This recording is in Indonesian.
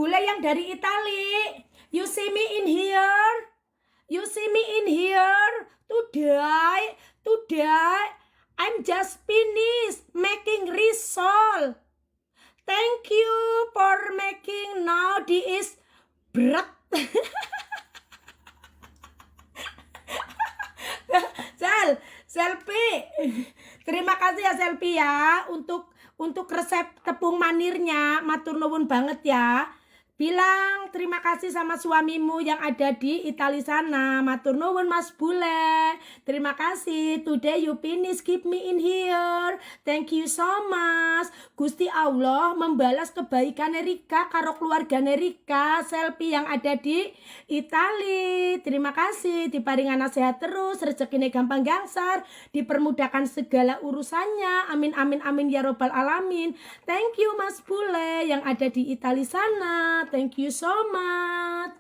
Bule yang dari Itali. You see me in here? You see me in here? Today, I'm just finished making risol. Thank you for making now this bread. Selfie. Terima kasih ya Selfie ya untuk resep tepung manirnya. Matur nuwun banget ya. Bilang terima kasih sama suamimu yang ada di Italia sana. Matur nuwun Mas Bule. Terima kasih. Today you finish keep me in here. Thank you so much. Gusti Allah membalas kebaikan Rika karo keluarga Rika. Selfie yang ada di Italia. Terima kasih. Diparingan sehat terus. Rezekinya gampang gangsar. Dipermudahkan segala urusannya. Amin amin amin ya robbal alamin. Thank you Mas Bule yang ada di Italia sana. Thank you so much.